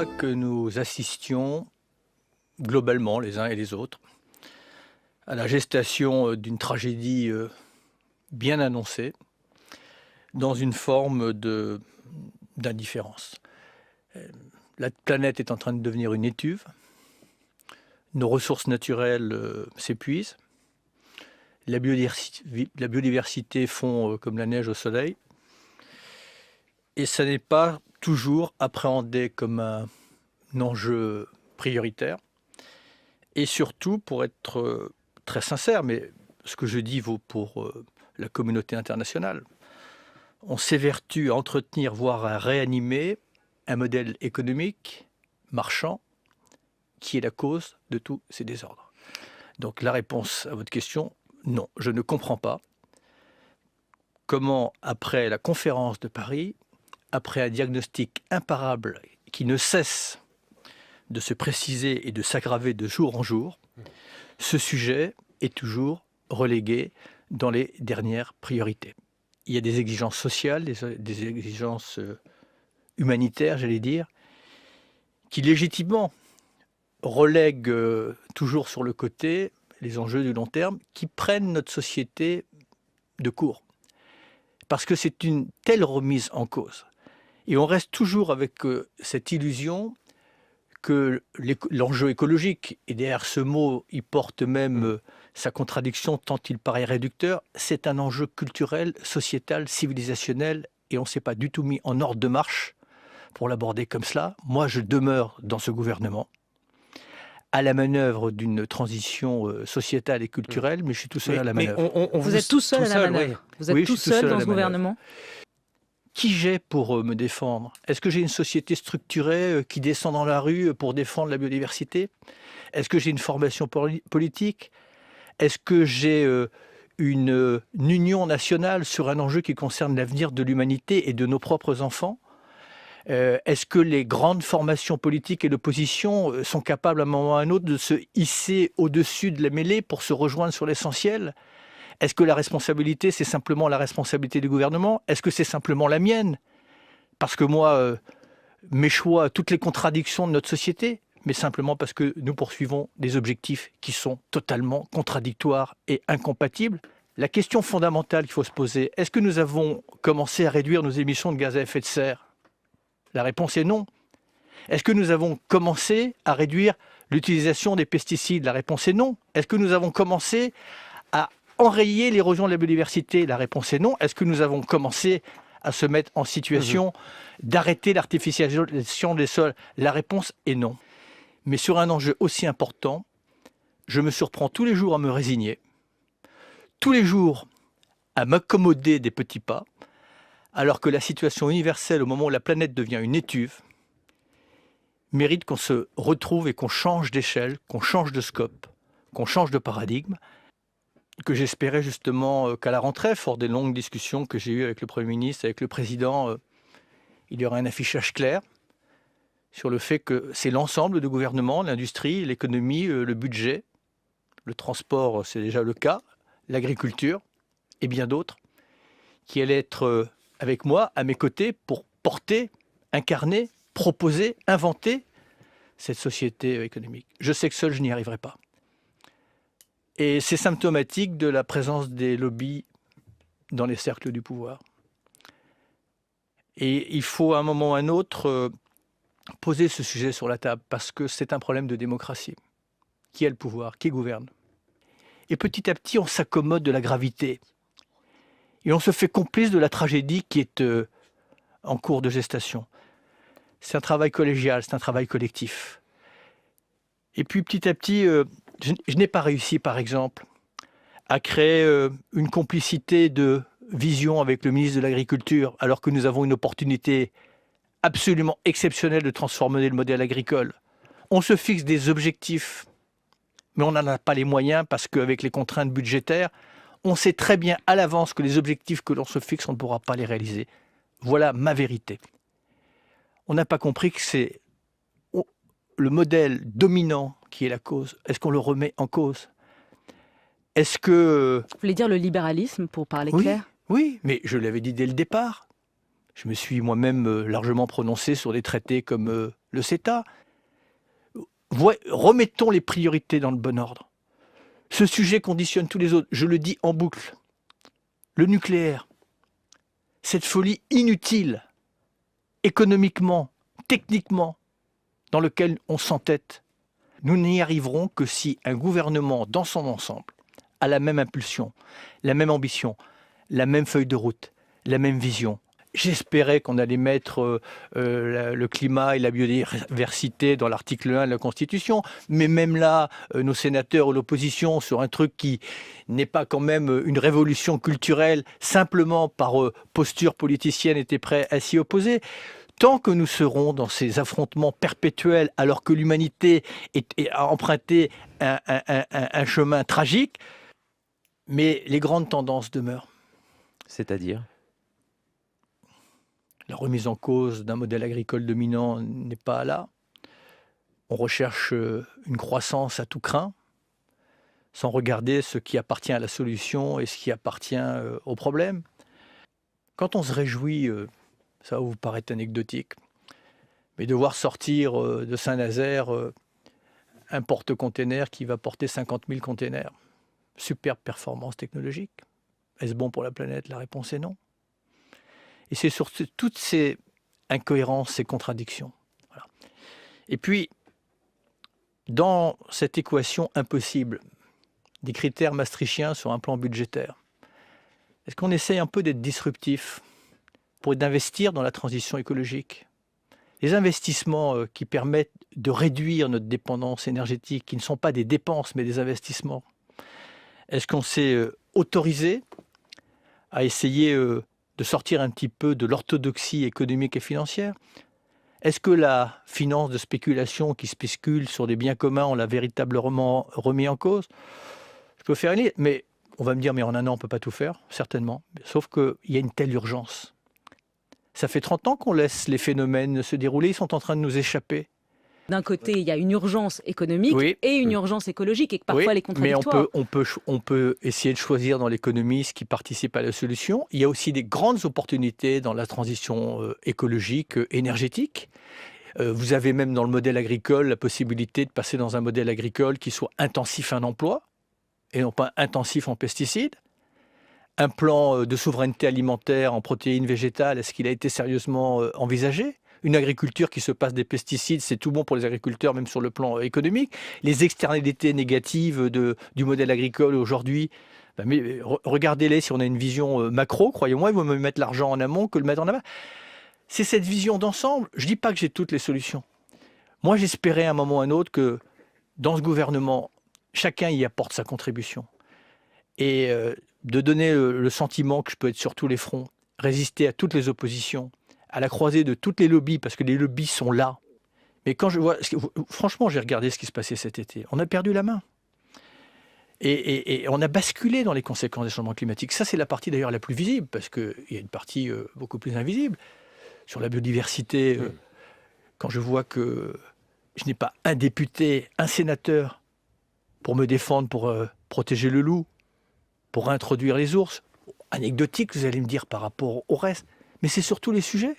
crois que nous assistions, globalement, les uns et les autres, à la gestation d'une tragédie bien annoncée, dans une forme d'indifférence. La planète est en train de devenir une étuve, nos ressources naturelles s'épuisent, la biodiversité fond comme la neige au soleil, et ça n'est pas toujours appréhendé comme un enjeu prioritaire. Et surtout, pour être très sincère, mais ce que je dis vaut pour la communauté internationale, on s'évertue à entretenir, voire à réanimer un modèle économique marchand qui est la cause de tous ces désordres. Donc la réponse à votre question, non, je ne comprends pas comment, après la conférence de Paris, après un diagnostic imparable qui ne cesse de se préciser et de s'aggraver de jour en jour, ce sujet est toujours relégué dans les dernières priorités. Il y a des exigences sociales, des exigences humanitaires, j'allais dire, qui légitimement relèguent toujours sur le côté les enjeux du long terme qui prennent notre société de court. Parce que c'est une telle remise en cause. Et on reste toujours avec cette illusion que l'enjeu écologique, et derrière ce mot, il porte même sa contradiction tant il paraît réducteur, c'est un enjeu culturel, sociétal, civilisationnel, et on ne s'est pas du tout mis en ordre de marche pour l'aborder comme cela. Moi, je demeure dans ce gouvernement, à la manœuvre d'une transition sociétale et culturelle, mais je suis tout seul à la manœuvre. Vous êtes tout seul à la manœuvre. Vous êtes tout seul dans ce gouvernement. Qui j'ai pour me défendre? Est-ce que j'ai une société structurée qui descend dans la rue pour défendre la biodiversité? Est-ce que j'ai une formation politique? Est-ce que j'ai une union nationale sur un enjeu qui concerne l'avenir de l'humanité et de nos propres enfants? Est-ce que les grandes formations politiques et l'opposition sont capables à un moment ou à un autre de se hisser au-dessus de la mêlée pour se rejoindre sur l'essentiel? Est-ce que la responsabilité, c'est simplement la responsabilité du gouvernement? Est-ce que c'est simplement la mienne? Parce que moi, mes choix, toutes les contradictions de notre société, mais simplement parce que nous poursuivons des objectifs qui sont totalement contradictoires et incompatibles. La question fondamentale qu'il faut se poser, est-ce que nous avons commencé à réduire nos émissions de gaz à effet de serre? La réponse est non. Est-ce que nous avons commencé à réduire l'utilisation des pesticides? La réponse est non. Est-ce que nous avons commencé à enrayer l'érosion de la biodiversité? La réponse est non. Est-ce que nous avons commencé à se mettre en situation d'arrêter l'artificialisation des sols? La réponse est non. Mais sur un enjeu aussi important, je me surprends tous les jours à me résigner, tous les jours à m'accommoder des petits pas, alors que la situation universelle, au moment où la planète devient une étuve, mérite qu'on se retrouve et qu'on change d'échelle, qu'on change de scope, qu'on change de paradigme, que j'espérais justement qu'à la rentrée, fort des longues discussions que j'ai eues avec le Premier ministre, avec le Président, il y aurait un affichage clair sur le fait que c'est l'ensemble du gouvernement, l'industrie, l'économie, le budget, le transport, c'est déjà le cas, l'agriculture et bien d'autres, qui allaient être avec moi, à mes côtés, pour porter, incarner, proposer, inventer cette société économique. Je sais que seul, je n'y arriverai pas. Et c'est symptomatique de la présence des lobbies dans les cercles du pouvoir. Et il faut à un moment ou à un autre poser ce sujet sur la table, parce que c'est un problème de démocratie. Qui a le pouvoir? Qui gouverne? Et petit à petit, on s'accommode de la gravité. Et on se fait complice de la tragédie qui est en cours de gestation. C'est un travail collégial, c'est un travail collectif. Et puis petit à petit, je n'ai pas réussi, par exemple, à créer une complicité de vision avec le ministre de l'Agriculture, alors que nous avons une opportunité absolument exceptionnelle de transformer le modèle agricole. On se fixe des objectifs, mais on n'en a pas les moyens parce qu'avec les contraintes budgétaires, on sait très bien à l'avance que les objectifs que l'on se fixe, on ne pourra pas les réaliser. Voilà ma vérité. On n'a pas compris que c'est le modèle dominant qui est la cause. Est-ce qu'on le remet en cause? Est-ce que... Vous voulez dire le libéralisme, pour parler clair? Oui, mais je l'avais dit dès le départ. Je me suis moi-même largement prononcé sur des traités comme le CETA. Remettons les priorités dans le bon ordre. Ce sujet conditionne tous les autres. Je le dis en boucle. Le nucléaire, cette folie inutile, économiquement, techniquement, dans lequel on s'entête, nous n'y arriverons que si un gouvernement, dans son ensemble, a la même impulsion, la même ambition, la même feuille de route, la même vision. J'espérais qu'on allait mettre le climat et la biodiversité dans l'article 1 de la Constitution, mais même là, nos sénateurs ou l'opposition, sur un truc qui n'est pas quand même une révolution culturelle, simplement par posture politicienne, étaient prêts à s'y opposer. Tant que nous serons dans ces affrontements perpétuels, alors que l'humanité a emprunté un chemin tragique, mais les grandes tendances demeurent. C'est-à-dire ? La remise en cause d'un modèle agricole dominant n'est pas là. On recherche une croissance à tout crin, sans regarder ce qui appartient à la solution et ce qui appartient au problème. Quand on se réjouit, ça va vous paraître anecdotique, mais de voir sortir de Saint-Nazaire un porte-container qui va porter 50 000 containers. Superbe performance technologique. Est-ce bon pour la planète? La réponse est non. Et c'est sur toutes ces incohérences, ces contradictions. Voilà. Et puis, dans cette équation impossible des critères maastrichtiens sur un plan budgétaire, est-ce qu'on essaye un peu d'être disruptif pour d'investir dans la transition écologique? Les investissements qui permettent de réduire notre dépendance énergétique, qui ne sont pas des dépenses mais des investissements, est-ce qu'on s'est autorisé à essayer de sortir un petit peu de l'orthodoxie économique et financière? Est-ce que la finance de spéculation qui spécule sur des biens communs, on l'a véritablement remis en cause? Je peux faire une liste, mais on va me dire, mais en un an, on ne peut pas tout faire, certainement. Sauf qu'il y a une telle urgence. Ça fait 30 ans qu'on laisse les phénomènes se dérouler, ils sont en train de nous échapper. D'un côté, il y a une urgence économique et une urgence écologique, et que parfois les contradictoires. Mais on peut essayer de choisir dans l'économie ce qui participe à la solution. Il y a aussi des grandes opportunités dans la transition écologique, énergétique. Vous avez même dans le modèle agricole la possibilité de passer dans un modèle agricole qui soit intensif en emploi et non pas intensif en pesticides. Un plan de souveraineté alimentaire en protéines végétales, est-ce qu'il a été sérieusement envisagé? Une agriculture qui se passe des pesticides, c'est tout bon pour les agriculteurs, même sur le plan économique. Les externalités négatives du modèle agricole aujourd'hui, regardez-les si on a une vision macro. Croyez-moi, il vaut mieux mettre l'argent en amont que le mettre en aval. C'est cette vision d'ensemble. Je ne dis pas que j'ai toutes les solutions. Moi, j'espérais à un moment ou à un autre que dans ce gouvernement, chacun y apporte sa contribution. Et de donner le sentiment que je peux être sur tous les fronts, résister à toutes les oppositions, à la croisée de toutes les lobbies, parce que les lobbies sont là. Mais quand je vois... Franchement, j'ai regardé ce qui se passait cet été. On a perdu la main. Et on a basculé dans les conséquences des changements climatiques. Ça, c'est la partie d'ailleurs la plus visible, parce qu'il y a une partie beaucoup plus invisible. Sur la biodiversité, quand je vois que je n'ai pas un député, un sénateur pour me défendre, pour protéger le loup, pour introduire les ours, anecdotique, vous allez me dire, par rapport au reste. Mais c'est sur tous les sujets.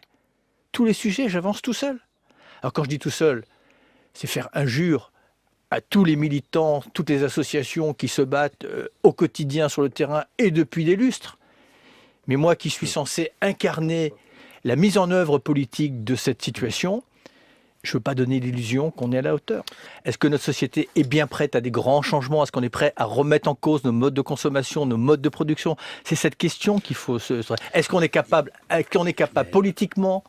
Tous les sujets, j'avance tout seul. Alors quand je dis tout seul, c'est faire injure à tous les militants, toutes les associations qui se battent au quotidien sur le terrain et depuis des lustres. Mais moi qui suis censé incarner la mise en œuvre politique de cette situation, je ne veux pas donner l'illusion qu'on est à la hauteur. Est-ce que notre société est bien prête à des grands changements? Est-ce qu'on est prêt à remettre en cause nos modes de consommation, nos modes de production? C'est cette question qu'il faut se... Est-ce qu'on est capable politiquement,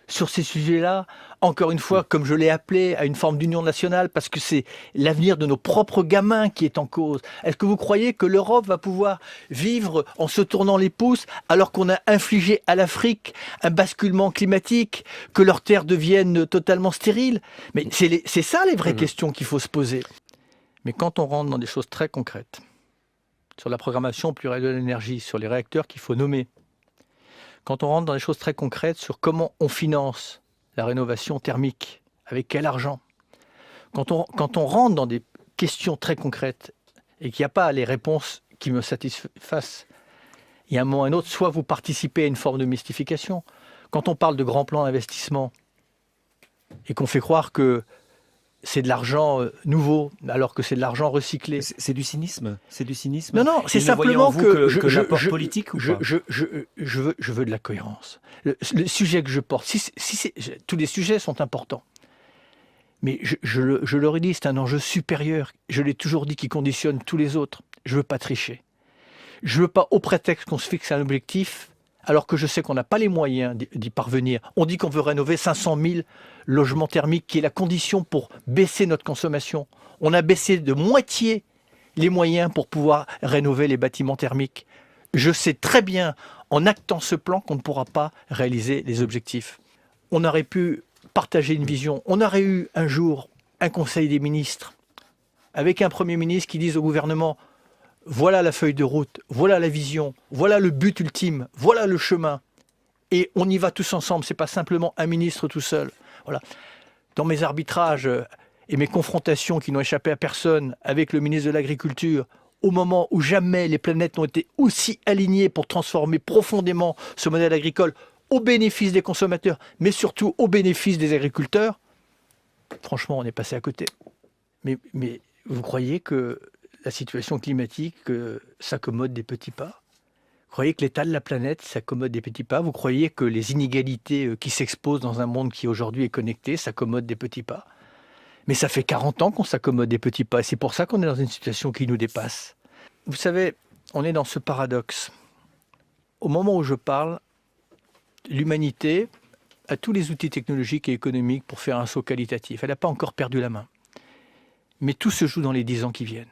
sur ces sujets-là, encore une fois, comme je l'ai appelé, à une forme d'union nationale, parce que c'est l'avenir de nos propres gamins qui est en cause. Est-ce que vous croyez que l'Europe va pouvoir vivre en se tournant les pouces alors qu'on a infligé à l'Afrique un basculement climatique, que leurs terres deviennent totalement stériles? Mais c'est ça les vraies questions qu'il faut se poser. Mais quand on rentre dans des choses très concrètes, sur la programmation plurielle de l'énergie, sur les réacteurs qu'il faut nommer, quand on rentre dans des choses très concrètes sur comment on finance la rénovation thermique, avec quel argent, quand on rentre dans des questions très concrètes et qu'il n'y a pas les réponses qui me satisfassent, il y a un moment ou un autre, soit vous participez à une forme de mystification. Quand on parle de grands plans d'investissement, et qu'on fait croire que c'est de l'argent nouveau, alors que c'est de l'argent recyclé. C'est du cynisme. C'est du cynisme. Non, c'est simplement que l'apport politique ou pas je veux de la cohérence. Le sujet que je porte, tous les sujets sont importants. Mais je le redis, c'est un enjeu supérieur. Je l'ai toujours dit, qui conditionne tous les autres. Je ne veux pas tricher. Je ne veux pas, au prétexte qu'on se fixe un objectif, alors que je sais qu'on n'a pas les moyens d'y parvenir. On dit qu'on veut rénover 500 000 logements thermiques, qui est la condition pour baisser notre consommation. On a baissé de moitié les moyens pour pouvoir rénover les bâtiments thermiques. Je sais très bien, en actant ce plan, qu'on ne pourra pas réaliser les objectifs. On aurait pu partager une vision. On aurait eu un jour un conseil des ministres avec un Premier ministre qui dise au gouvernement: voilà la feuille de route, voilà la vision, voilà le but ultime, voilà le chemin. Et on y va tous ensemble, ce n'est pas simplement un ministre tout seul. Voilà. Dans mes arbitrages et mes confrontations qui n'ont échappé à personne avec le ministre de l'Agriculture, au moment où jamais les planètes n'ont été aussi alignées pour transformer profondément ce modèle agricole au bénéfice des consommateurs, mais surtout au bénéfice des agriculteurs, franchement, on est passé à côté. Mais vous croyez que la situation climatique s'accommode des petits pas? Vous croyez que l'état de la planète s'accommode des petits pas? Vous croyez que les inégalités qui s'exposent dans un monde qui aujourd'hui est connecté s'accommodent des petits pas? Mais ça fait 40 ans qu'on s'accommode des petits pas. Et c'est pour ça qu'on est dans une situation qui nous dépasse. Vous savez, on est dans ce paradoxe. Au moment où je parle, l'humanité a tous les outils technologiques et économiques pour faire un saut qualitatif. Elle n'a pas encore perdu la main. Mais tout se joue dans les 10 ans qui viennent.